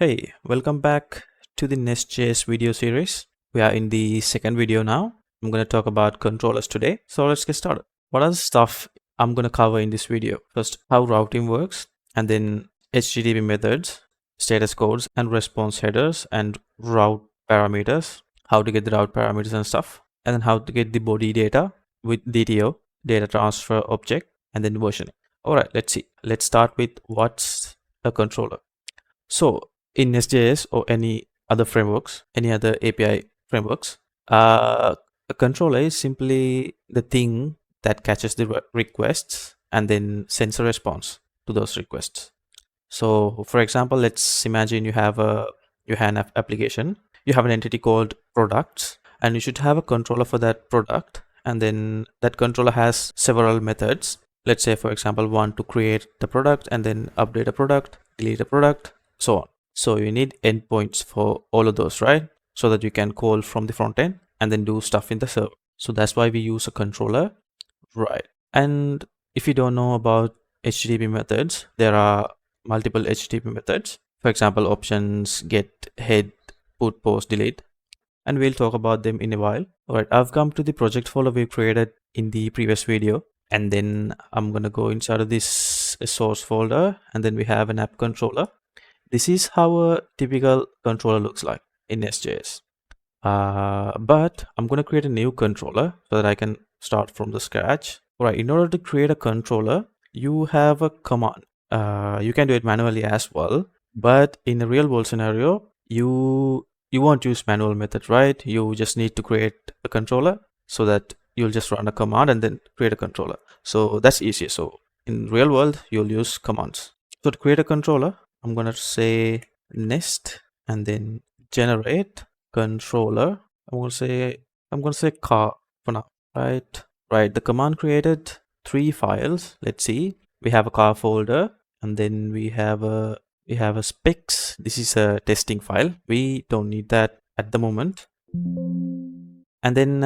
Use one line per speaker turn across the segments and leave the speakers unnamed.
Hey, welcome back to the nestjs video series. We are in the second video now. I'm going to talk about controllers today. So let's get started. What are the stuff I'm going to cover in this video? First, how routing works, and then HTTP methods, status codes and response headers and route parameters, how to get the route parameters and stuff, and then how to get the body data with DTO, data transfer object, and then versioning. All right, let's see. Let's start with what's a controller. So in nestjs or any other frameworks, any other API frameworks, a controller is simply the thing that catches the requests and then sends a response to those requests. So for example, let's imagine you have an application, you have an entity called products, and you should have a controller for that product, and then that controller has several methods. Let's say, for example, one to create the product and then update a product, delete a product, so on. So you need endpoints for all of those, right? So that you can call from the front end and then do stuff in the server. So that's why we use a controller, right? And if you don't know about HTTP methods, there are multiple HTTP methods. For example, options, get, head, put, post, delete, and we'll talk about them in a while. All right, I've come to the project folder we created in the previous video, and then I'm gonna go inside of this source folder, and then we have an app controller. This is how a typical controller looks like in nestjs. But I'm gonna create a new controller so that I can start from the scratch. All right, in order to create a controller, you have a command. You can do it manually as well, but in a real world scenario, you won't use manual method, right? You just need to create a controller so that you'll just run a command and then create a controller. So that's easy. So in real world, you'll use commands. So to create a controller, I'm gonna say nest and then generate controller. I'm gonna say car for now, right? Right. The command created 3 files. Let's see. We have a car folder, and then we have a specs. This is a testing file. We don't need that at the moment. And then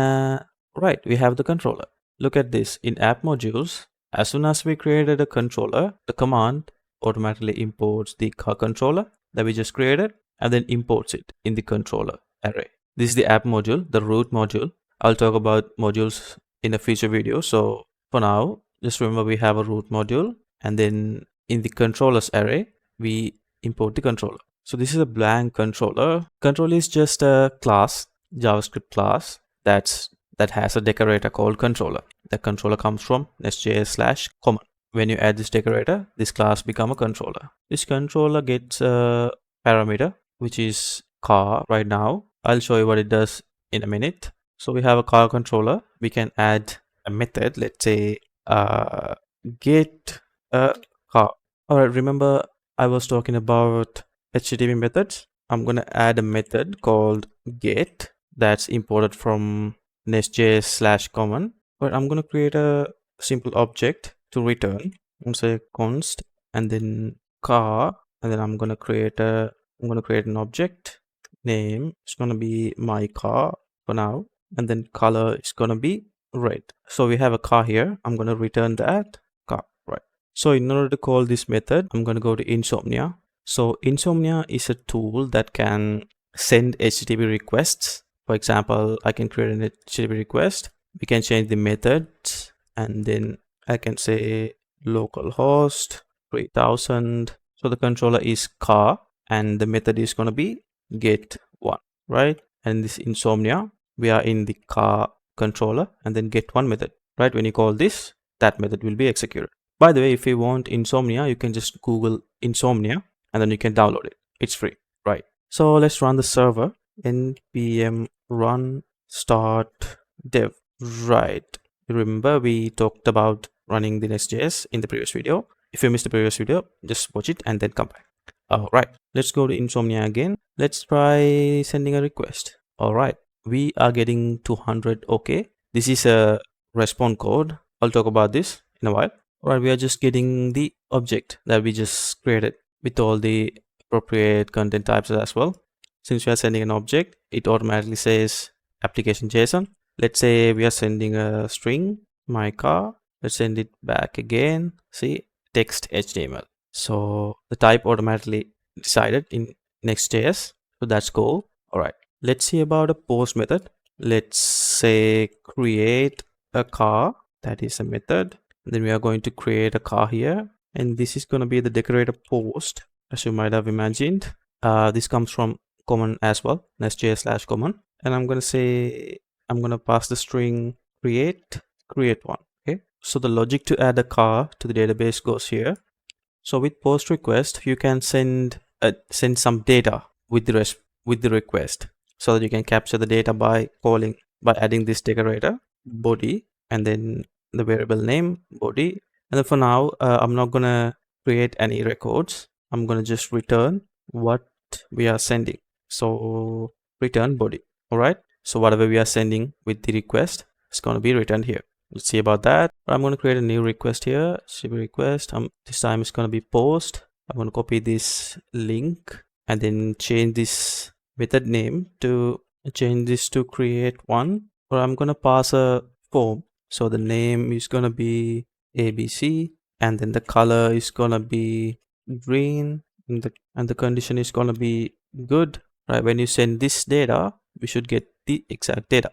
right, we have the controller. Look at this. In app modules, as soon as we created a controller, the command automatically imports the car controller that we just created and then imports it in the controller array. This is the app module, the root module. I'll talk about modules in a future video. So for now, just remember we have a root module, and then in the controllers array, we import the controller. So this is a blank controller. Controller is just a class, JavaScript class that has a decorator called controller. The controller comes from nestjs/common. When you add this decorator, this class become a controller. This controller gets a parameter, which is car right now. I'll show you what it does in a minute. So we have a car controller. We can add a method. Let's say get a car. All right, remember I was talking about HTTP methods. I'm going to add a method called get that's imported from nestjs/common. But I'm going to create a simple object to return. I'm going to say const and then car, and then I'm going to create an object. Name is going to be my car for now, and then color is going to be red. So we have a car here. I'm going to return that car, right? So in order to call this method, I'm going to go to Insomnia. So Insomnia is a tool that can send HTTP requests. For example, I can create an HTTP request. We can change the methods, and then I can say localhost 3000. So the controller is car, and the method is going to be get one, right? And this Insomnia, we are in the car controller, and then get one method, right? When you call this, that method will be executed. By the way, if you want Insomnia, you can just Google Insomnia and then you can download it. It's free, right? So let's run the server. npm run start dev. Right. Remember we talked about running the nestjs in the previous video. If you missed the previous video, just watch it and then come back. All right, let's go to Insomnia again. Let's try sending a request. All right, we are getting 200. Okay, this is a response code. I'll talk about this in a while. All right, we are just getting the object that we just created with all the appropriate content types as well. Since we are sending an object, it automatically says application JSON. Let's say we are sending a string, my car. Let's send it back again. See, text HTML. So the type automatically decided in nestjs. So that's cool. All right, let's see about a post method. Let's say create a car. That is a method. Then we are going to create a car here, and this is going to be the decorator post, as you might have imagined. This comes from common as well, nestjs/common, and I'm going to say I'm going to pass the string create one. Okay, so the logic to add a car to the database goes here. So with post request, you can send some data with the request, so that you can capture the data by adding this decorator body and then the variable name body. And then for now, I'm not gonna create any records. I'm gonna just return what we are sending. So return body. All right. So whatever we are sending with the request is gonna be returned here. Let's see about that. I'm going to create a new request here. CB request. This time it's going to be post. I'm going to copy this link and then change this method name to create one. Or I'm going to pass a form. So the name is going to be ABC, and then the color is going to be green, and the condition is going to be good. Right? When you send this data, we should get the exact data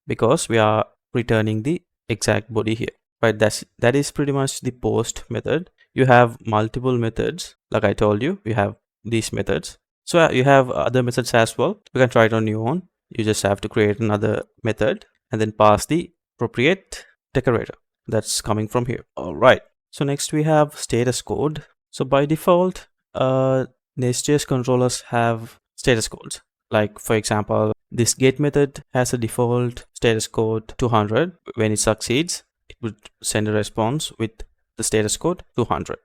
because we are returning the exact body here, right? That is pretty much the post method. You have multiple methods, like I told you. You have these methods, so you have other methods as well. You can try it on your own. You just have to create another method and then pass the appropriate decorator that's coming from here. All right, so next we have status code. So by default, nestjs controllers have status codes. Like for example, this get method has a default status code 200. When it succeeds, it would send a response with the status code 200.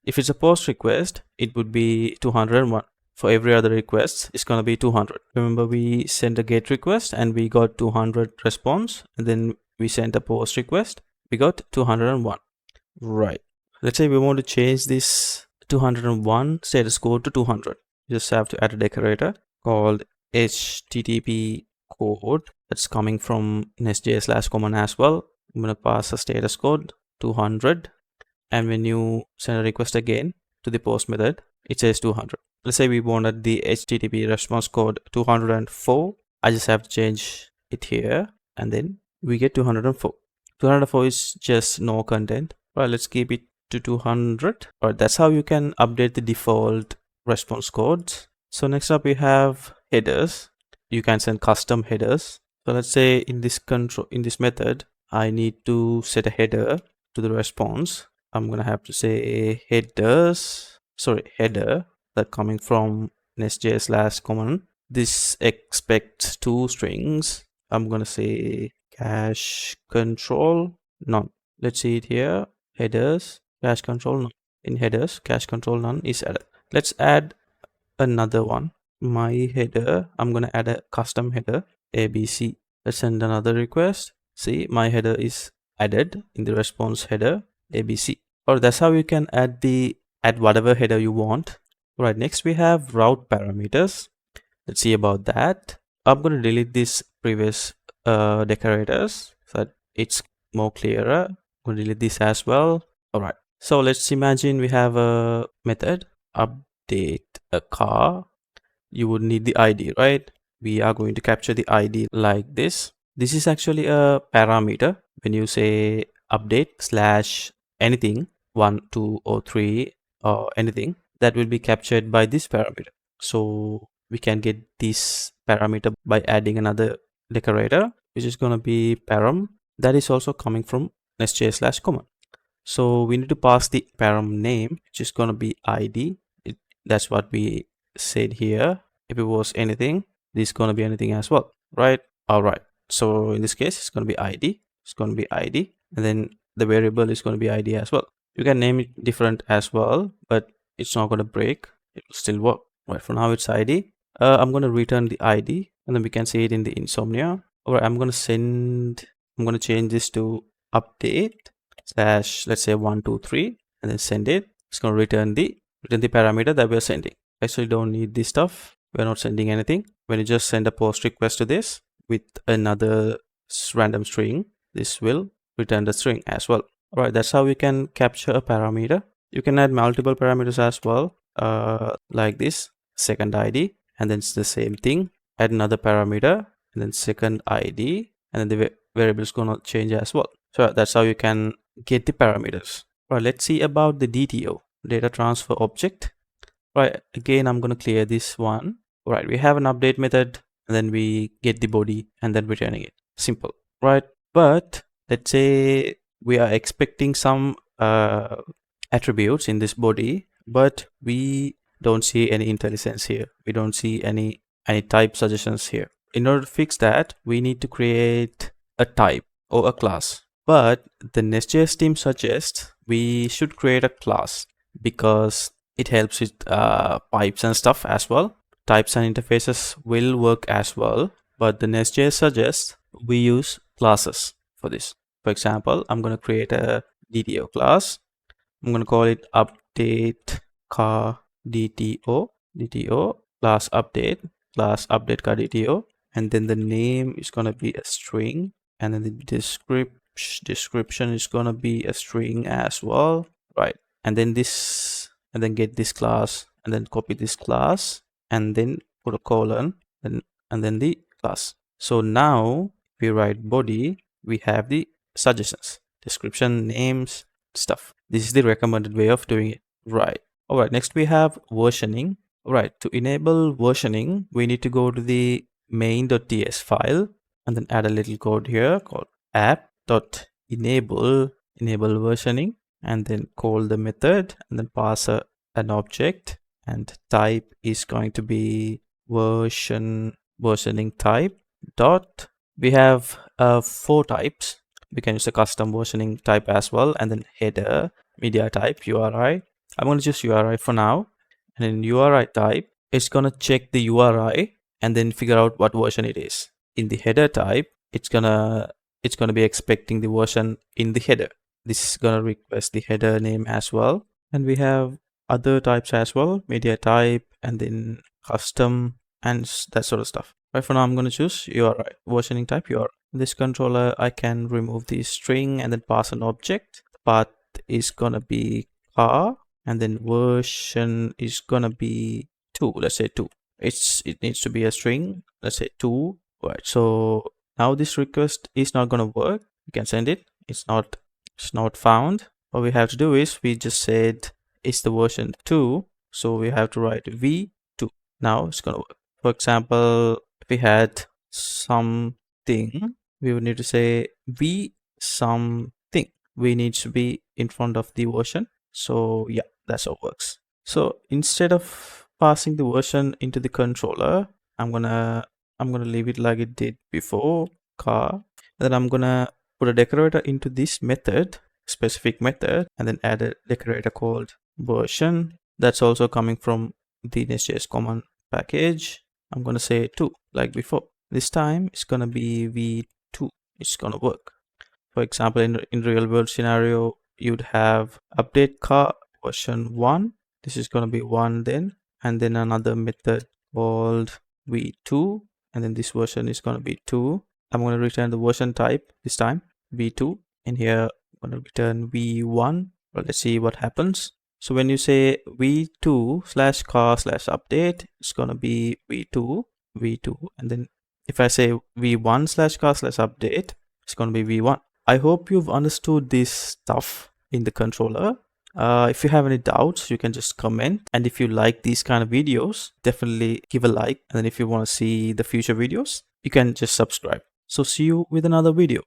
If it's a post request, it would be 201. For every other request, it's going to be 200. Remember, we sent a get request and we got 200 response, and then we sent a post request, we got 201. Right. Let's say we want to change this 201 status code to 200. You just have to add a decorator called HTTP code that's coming from nestjs/common as well. I'm going to pass a status code 200, and when you send a request again to the post method, it says 200. Let's say we wanted the HTTP response code 204. I just have to change it here, and then we get 204. 204 is just no content. Right, let's keep it to 200. Alright, that's how you can update the default response codes. So next up we have headers. You can send custom headers. So let's say in this method, I need to set a header to the response. I'm gonna have to say header that coming from nestjs/common. This expects two strings. I'm gonna say cache control none. Let's see it here. Headers cache control none. In headers, cache control none is added. Let's add another one. My header, I'm gonna add a custom header ABC. Let's send another request. See, my header is added in the response header ABC. Or that's how you can add whatever header you want. Right, next we have route parameters. Let's see about that. I'm gonna delete these previous decorators so that it's more clearer. I'm gonna delete this as well. All right, so let's imagine we have a method update a car. You would need the ID, right? We are going to capture the ID like this. This is actually a parameter. When you say update / anything 1, 2 or 3 or anything, that will be captured by this parameter. So we can get this parameter by adding another decorator, which is going to be param. That is also coming from nestjs/common. So we need to pass the param name, which is going to be ID. That's what we said here. If it was anything, this is going to be anything as well, right? All right, so in this case, it's going to be ID. It's going to be ID, and then the variable is going to be ID as well. You can name it different as well, but it's not going to break. It will still work. Right, for now it's ID. I'm going to return the ID, and then we can see it in the insomnia. All right, I'm going to change this to update / let's say 1, 2, 3, and then send it. It's going to return the parameter that we're sending. Actually don't need this stuff. We're not sending anything. When you just send a post request to this with another random string, this will return the string as well. All right, that's how we can capture a parameter. You can add multiple parameters as well, like this. second ID, and then it's the same thing. Add another parameter, and then second ID, and then the variable is gonna change as well. So that's how you can get the parameters. Right, let's see about the DTO, data transfer object. Right, again, I'm gonna clear this one. Right, we have an update method, and then we get the body and then returning it. Simple, right? But let's say we are expecting some attributes in this body, but we don't see any IntelliSense here. We don't see any type suggestions here. In order to fix that, we need to create a type or a class. But the nestjs team suggests we should create a class because it helps with pipes and stuff as well. Types and interfaces will work as well, but the nestjs suggests we use classes for this. For example, I'm going to create a DTO class. I'm going to call it update car DTO class update car DTO, and then the name is going to be a string, and then the description is going to be a string as well, right? And then this, and then get this class, and then copy this class, and then put a colon, and then the class. So now if we write body, we have the suggestions, description, names, stuff. This is the recommended way of doing it, right? All right, next we have versioning. All right, to enable versioning, we need to go to the main.ts file and then add a little code here called app.enable versioning, and then call the method and then pass an object, and type is going to be versioning type dot. We have 4 types. We can use a custom versioning type as well, and then header, media type, URI. I'm going to choose URI for now, and in URI type, it's going to check the URI and then figure out what version it is. In the header type, it's gonna be expecting the version in the header. This is gonna request the header name as well, and we have other types as well, media type, and then custom and that sort of stuff. Right, for now I'm going to choose URI, versioning type URI. This controller, I can remove the string and then pass an object. Path is gonna be car, and then version is gonna be 2. Let's say 2. It needs to be a string. Let's say 2. Right. So now this request is not gonna work. You can send it. It's not found. What we have to do is we just said it's the version 2, so we have to write v2. Now it's gonna work. For example, if we had something, we would need to say v something. We need to be in front of the version. So yeah, that's how it works. So instead of passing the version into the controller, I'm gonna leave it like it did before, car. Then I'm gonna put a decorator into this method, specific method, and then add a decorator called version. That's also coming from the nestjs command package. I'm gonna say 2 like before. This time it's gonna be v2. It's gonna work. For example, in real world scenario, you'd have update car version 1. This is gonna be 1 then, and then another method called v2, and then this version is gonna be 2. I'm gonna return the version type this time, v2. In here, I'm gonna return v1. Well, let's see what happens. So when you say v2/car/update, it's gonna be v2, and then if I say v1/car/update, it's gonna be v1. I hope you've understood this stuff in the controller. If you have any doubts, you can just comment, and if you like these kind of videos, definitely give a like, and then if you want to see the future videos, you can just subscribe. So see you with another video.